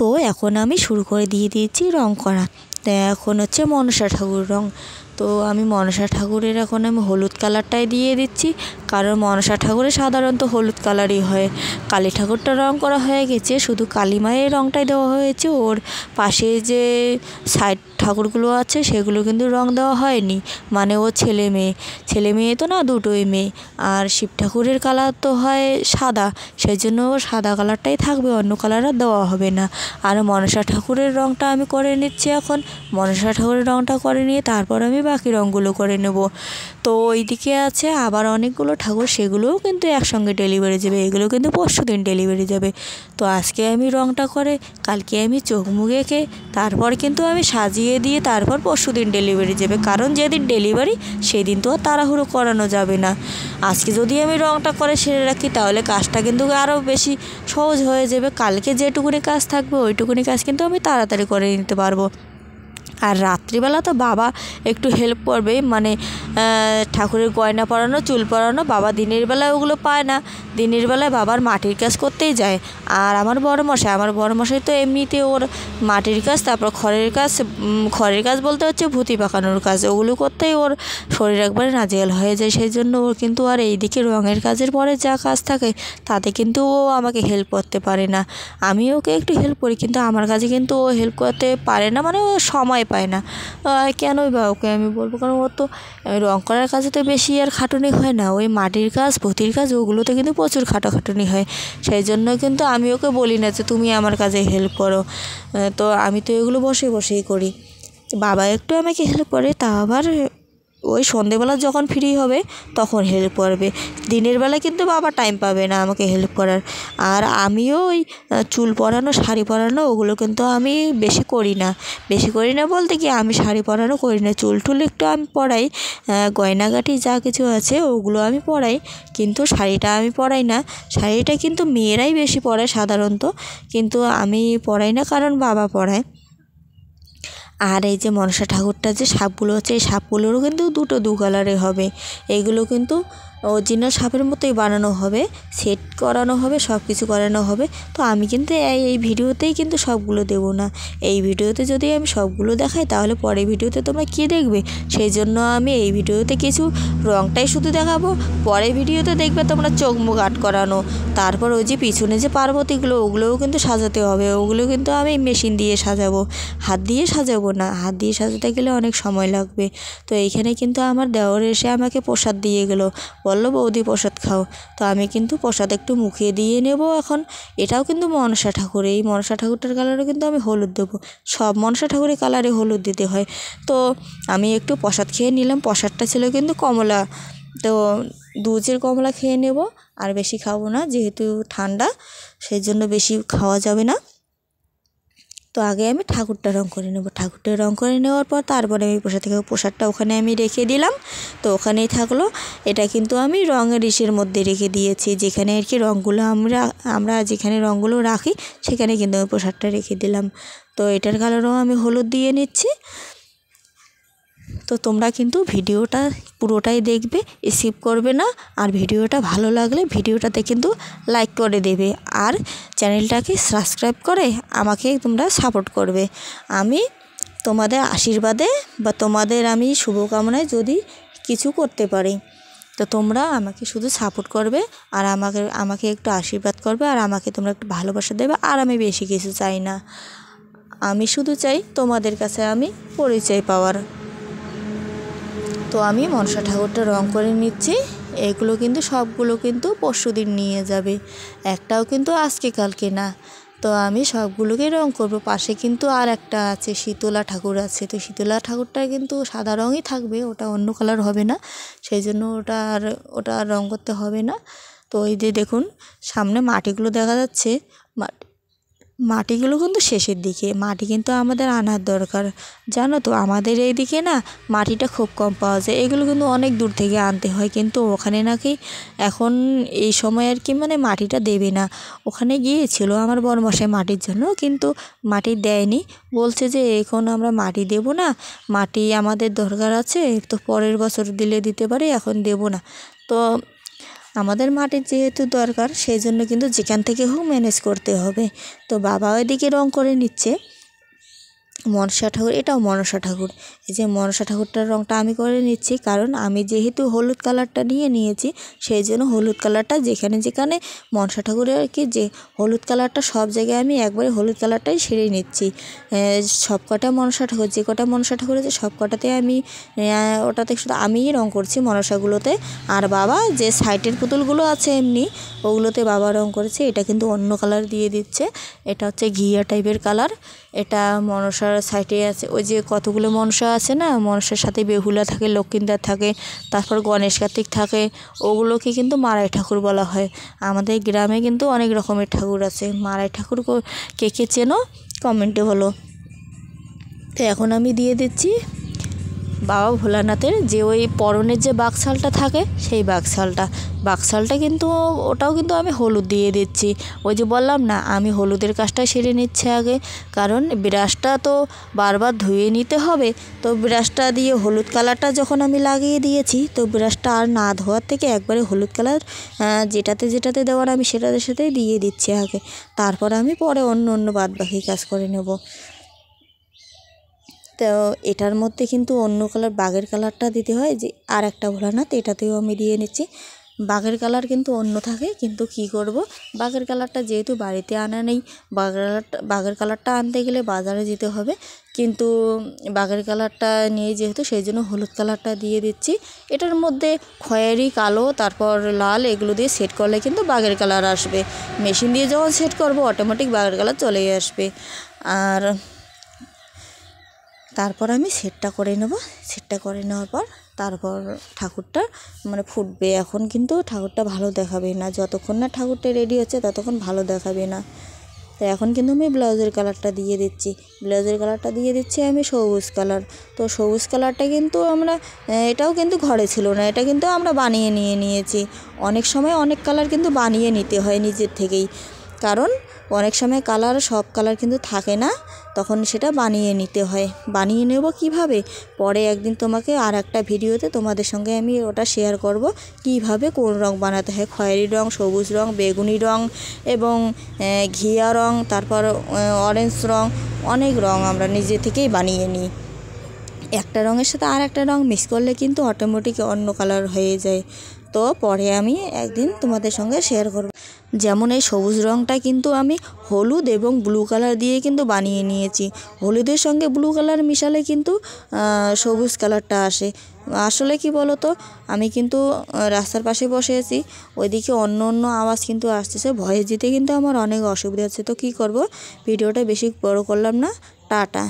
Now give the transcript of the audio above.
তো এখন আমি শুরু করে দিয়েছি রং করা। তো এখন হচ্ছে মনসা ঠাকুর রং। তো আমি মনসা ঠাকুরের এখন আমি হলুদ কালারটাই দিয়ে দিচ্ছি, কারণ মনসা ঠাকুরে সাধারণত হলুদ কালারই হয়। কালী ঠাকুরটা রং করা হয়ে গেছে, শুধু কালী মায়ের রংটাই দেওয়া হয়েছে। ওর পাশে যে সাইড ঠাকুরগুলো আছে সেগুলো কিন্তু রং দেওয়া হয়নি, মানে ও ছেলে মেয়ে তো না, দুটোই মেয়ে। আর শিব ঠাকুরের কালার তো হয় সাদা, সেই জন্য ও সাদা কালারটাই থাকবে, অন্য কালার আর দেওয়া হবে না। আর মনসা ঠাকুরের রংটা আমি করে নিচ্ছি এখন। মনসা ঠাকুরের রংটা করে নিয়ে তারপর আমি বাকি রঙগুলো করে নেব। তো ওইদিকে আছে আবার অনেকগুলো ঠাকুর, সেগুলোও কিন্তু একসঙ্গে ডেলিভারি যাবে, এগুলো কিন্তু পরশুদিন ডেলিভারি যাবে। তো আজকে আমি রংটা করে কালকে আমি চোখ মুখ এঁকে তারপর কিন্তু আমি সাজিয়ে দিয়ে তারপর পরশুদিন ডেলিভারি যাবে, কারণ যেদিন ডেলিভারি সেদিন তো আর তাড়াহুড়ো করানো যাবে না। আজকে যদি আমি রংটা করে সেরে রাখি তাহলে কাজটা কিন্তু আরও বেশি সহজ হয়ে যাবে। কালকে যেটুকুনি কাজ থাকবে ওইটুকুনি কাজ কিন্তু আমি তাড়াতাড়ি করে নিতে পারবো। আর রাত্রিবেলা তো বাবা একটু হেল্প করবে, মানে ঠাকুরের গয়না পরানো, চুল পরানো। বাবা দিনের বেলায় ওগুলো পায় না, দিনের বেলায় বাবার মাটির কাজ করতেই যায়। আর আমার বড় মশাই তো এমনিতে ওর মাটির কাজ, তারপর খড়ের কাজ বলতে হচ্ছে ভূতি পাকানোর কাজ, ওগুলো করতেই ওর শরীর একবারে নাজেহাল হয়ে যায়। সেই জন্য ওর কিন্তু আর এইদিকে রঙের কাজের পরে যা কাজ থাকে তাতে কিন্তু ও আমাকে হেল্প করতে পারে না। আমি ওকে একটু হেল্প করি, কিন্তু আমার কাছে কিন্তু ও হেল্প করতে পারে না, মানে ও সময় পায় না। কেনই বা ওকে আমি বলবো, কারণ ওর তো রং করার কাজে তো বেশি আর খাটুনি হয় না, ওই মাটির কাজ পুঁতির কাজ ওগুলোতে কিন্তু প্রচুর খাটাখাটুনি হয়। সেই জন্য কিন্তু আমি ওকে বলি না যে তুমি আমার কাজে হেল্প করো। তো আমি তো এগুলো বসেই করি। বাবা একটু আমাকে হেল্প করে, তা আবার ওই সন্ধেবেলা যখন ফ্রি হবে তখন হেল্প করবে। দিনের বেলা কিন্তু বাবা টাইম পাবে না আমাকে হেল্প করার। আর আমিও ওই চুল পরানো, শাড়ি পরানো ওগুলো কিন্তু আমি বেশি করি না বলতে কি, আমি শাড়ি পরানো করি না, চুল টুল একটু আমি পরাই, গয়নাগাটি যা কিছু আছে ওগুলো আমি পরাই, কিন্তু শাড়িটা আমি পরাই না। শাড়িটা কিন্তু মেয়েরাই বেশি পরায় সাধারণত, কিন্তু আমি পরাই না, কারণ বাবা পরায়। আর এই যে মনসা ঠাকুরটা যে সাপগুলো আছে, এই সাপগুলোরও কিন্তু দু কালারে হবে। এগুলো কিন্তু অরিজিনাল সাপের মতোই বানানো হবে, সেট করানো হবে, সব কিছু করানো হবে। তো আমি কিন্তু এই ভিডিওতেই কিন্তু সবগুলো দেবো না। এই ভিডিওতে যদি আমি সবগুলো দেখাই তাহলে পরের ভিডিওতে তোমরা কী দেখবে, সেই জন্য আমি এই ভিডিওতে কিছু রংটাই শুধু দেখাবো। পরের ভিডিওতে দেখবে তোমরা চোখ মুখ আট করানো, তারপর ওই যে পিছনে যে পার্বতীগুলো ওগুলোও কিন্তু সাজাতে হবে, ওগুলো কিন্তু আমি মেশিন দিয়ে সাজাবো, হাত দিয়ে সাজাবো না, হাত দিয়ে সাজাতে গেলে অনেক সময় লাগবে। তো এইখানে কিন্তু আমার দেওর এসে আমাকে প্রসাদ দিয়ে গেলো, বললো বৌদি প্রসাদ খাও। তো আমি কিন্তু প্রসাদ একটু মুখে দিয়ে নেব এখন। এটাও কিন্তু মনসা ঠাকুর, এই মনসা ঠাকুরটার কালারও কিন্তু আমি হলুদ দেবো, সব মনসা ঠাকুরের কালারে হলুদ দিতে হয়। তো আমি একটু প্রসাদ খেয়ে নিলাম, প্রসাদটা ছিল কিন্তু কমলা, তো দুধের কমলা খেয়ে নেব, আর বেশি খাবো না যেহেতু ঠান্ডা, সেই জন্য বেশি খাওয়া যাবে না। তো আগে আমি ঠাকুরটা রং করে নেব, ঠাকুরটা রং করে নেওয়ার পর তারপরে আমি প্রসাদটা ওখানে আমি রেখে দিলাম, তো ওখানেই থাকলো। এটা কিন্তু আমি রঙের ইসের মধ্যে রেখে দিয়েছি, যেখানে আর কি রঙগুলো আমরা যেখানে রঙগুলো রাখি সেখানে কিন্তু আমি প্রসাদটা রেখে দিলাম। তো এটার কালারও আমি হলুদ দিয়ে নিচ্ছি। তো তোমরা কিন্তু ভিডিওটা পুরোটাই দেখবে, স্কিপ করবে না। আর ভিডিওটা ভালো লাগলে ভিডিওটাতে কিন্তু লাইক করে দেবে, আর চ্যানেলটাকে সাবস্ক্রাইব করে আমাকে তোমরা সাপোর্ট করবে। আমি তোমাদের আশীর্বাদে বা তোমাদের আমি শুভকামনায় যদি কিছু করতে পারি, তো তোমরা আমাকে শুধু সাপোর্ট করবে, আর আমাকে একটু আশীর্বাদ করবে, আর আমাকে তোমরা একটু ভালোবাসা দেবে। আর আমি বেশি কিছু চাই না, আমি শুধু চাই তোমাদের কাছে আমি পরিচয় পাওয়ার। তো আমি মনসা ঠাকুরটা রং করে নিচ্ছি। এগুলো কিন্তু সবগুলো কিন্তু পরশুদিন নিয়ে যাবে, একটাও কিন্তু আজকে কালকে না। তো আমি সবগুলোকেই রং করব। পাশে কিন্তু আর একটা আছে, শীতলা ঠাকুর আছে, তো শীতলা ঠাকুরটা কিন্তু সাদা রঙই থাকবে, ওটা অন্য কালার হবে না, সেই জন্য ওটা আর রং করতে হবে না। তো এই যে দেখুন সামনে মাটিগুলো দেখা যাচ্ছে, মাটিগুলো কিন্তু শেষের দিকে, মাটি কিন্তু আমাদের আনার দরকার, জানো তো আমাদের এইদিকে না মাটিটা খুব কম পাওয়া যায়, এগুলো কিন্তু অনেক দূর থেকে আনতে হয়, কিন্তু ওখানে নাকি এখন এই সময় আর কি মানে মাটিটা দেবে না। ওখানে গিয়েছিল আমার বড়মশাই মাটির জন্য, কিন্তু মাটি দেয়নি, বলছে যে এখন আমরা মাটি দেব না, মাটি আমাদের দরকার আছে, তো পরের বছর দিলে দিতে পারি, এখন দেব না। তো আমাদের মাটির যেহেতু দরকার সেই জন্য কিন্তু যেখান থেকে হোক ম্যানেজ করতে হবে। তো বাবা ওইদিকে রং করে নিচ্ছে মনসা ঠাকুর, এটাও মনসা ঠাকুর। এই যে মনসা ঠাকুরটার রঙটা আমি করে নিচ্ছি, কারণ আমি যেহেতু হলুদ কালারটা নিয়েছি সেই জন্য হলুদ কালারটা যেখানে যেখানে মনসা ঠাকুরের আর কি যে হলুদ কালারটা সব জায়গায় আমি একবারে হলুদ কালারটাই সেরে নিচ্ছি। সব কটা মনসা ঠাকুর যে কটা মনসা ঠাকুর আছে সব কটাতে আমি ওটাতে শুধু আমিই রঙ করছি মনসাগুলোতে। আর বাবা যে সাইডের পুতুলগুলো আছে এমনি ওগুলোতে বাবা রঙ করেছে। এটা কিন্তু অন্য কালার দিয়ে দিচ্ছে, এটা হচ্ছে ঘিয়া টাইপের কালার। এটা মনসার সাইডে আছে, ওই যে কতগুলো মনসা আছে না, মনসার সাথে বেহুলা থাকে, লক্ষ্মীন্দর থাকে, তারপর গণেশ কার্তিক থাকে, ওগুলোকে কিন্তু মারাই ঠাকুর বলা হয়। আমাদের গ্রামে কিন্তু অনেক রকমের ঠাকুর আছে। মারাই ঠাকুর কে কে চেনো কমেন্টে বলো। তো এখন আমি দিয়ে দিচ্ছি বাবা ভোলানাথের যে ওই পরনের যে বাক্সালটা থাকে সেই বাক্সালটা কিন্তু ওটাও কিন্তু আমি হলুদ দিয়ে দিচ্ছি। ওই যে বললাম না আমি হলুদের কাজটা সেরে নিচ্ছে আগে, কারণ ব্রাশটা তো বারবার ধুয়ে নিতে হবে। তো ব্রাশটা দিয়ে হলুদ কালারটা যখন আমি লাগিয়ে দিয়েছি তো ব্রাশটা আর না ধোয়ার থেকে একবারে হলুদ কালার যেটাতে দেওয়ার আমি সেটাতে সাথেই দিয়ে দিচ্ছি আগে, তারপর আমি পরে অন্য বাদবাকি কাজ করে নেব। তো এটার মধ্যে কিন্তু অন্য কালার বাঘের কালারটা দিতে হয়, যে আর একটা ভোলানাথ এটাতেও আমি দিয়ে নিচ্ছি। বাঘের কালার কিন্তু অন্য থাকে, কিন্তু কি করব বাঘের কালারটা যেহেতু বাড়িতে আনা নেই, বাঘের কালারটা আনতে গেলে বাজারে যেতে হবে, কিন্তু বাঘের কালারটা নিয়ে যেহেতু সেই জন্য হলুদ কালারটা দিয়ে দিচ্ছি। এটার মধ্যে খয়েরি কালো তারপর লাল এগুলো দিয়ে সেট করলে কিন্তু বাঘের কালার আসবে। মেশিন দিয়ে যখন সেট করব অটোমেটিক বাঘের কালার চলেই আসবে। আর তারপর আমি সেটটা করে নেব। সেটটা করে নেওয়ার পর তারপর ঠাকুরটা মানে ফুটবে। এখন কিন্তু ঠাকুরটা ভালো দেখাবে না, যতক্ষণ না ঠাকুরটা রেডি হচ্ছে ততক্ষণ ভালো দেখাবে না। তো এখন কিন্তু আমি ব্লাউজের কালারটা দিয়ে দিচ্ছি আমি সবুজ কালার। তো সবুজ কালারটা কিন্তু আমরা এটাও কিন্তু ঘরে ছিল না, এটা কিন্তু আমরা বানিয়ে নিয়েছি। অনেক সময় অনেক কালার কিন্তু বানিয়ে নিতে হয় নিজের থেকেই, কারণ অনেক সময় সব কালার কিন্তু থাকে না, তখন সেটা বানিয়ে নিতে হয়। বানিয়ে নেব কিভাবে পরে একদিন তোমাকে আর একটা ভিডিওতে তোমাদের সঙ্গে আমি ওটা শেয়ার করব, কিভাবে কোন রং বানাতে হয়। খয়েরি রং, সবুজ রং, বেগুনি রং এবং ঘিয়া রং, তারপর অরেঞ্জ রং, অনেক রং আমরা নিজে থেকেই বানিয়ে নিই। একটা রঙের সাথে আর একটা রং মিক্স করলে কিন্তু অটোমেটিক অন্য কালার হয়ে যায়। তো পরে আমি একদিন তোমাদের সঙ্গে শেয়ার করব। যেমন এই সবুজ রঙটা কিন্তু আমি হলুদ এবং ব্লু কালার দিয়ে কিন্তু বানিয়ে নিয়েছি। হলুদের সঙ্গে ব্লু কালার মিশালে কিন্তু সবুজ কালারটা আসে। আসলে কি বলো তো, আমি কিন্তু রাস্তার পাশে বসে আছি, ওইদিকে অন্য আওয়াজ কিন্তু আসতেছে, ভয়েস দিতে কিন্তু আমার অনেক অসুবিধা হচ্ছে। তো কী করব, ভিডিওটা বেশি বড় করলাম না। টাটা।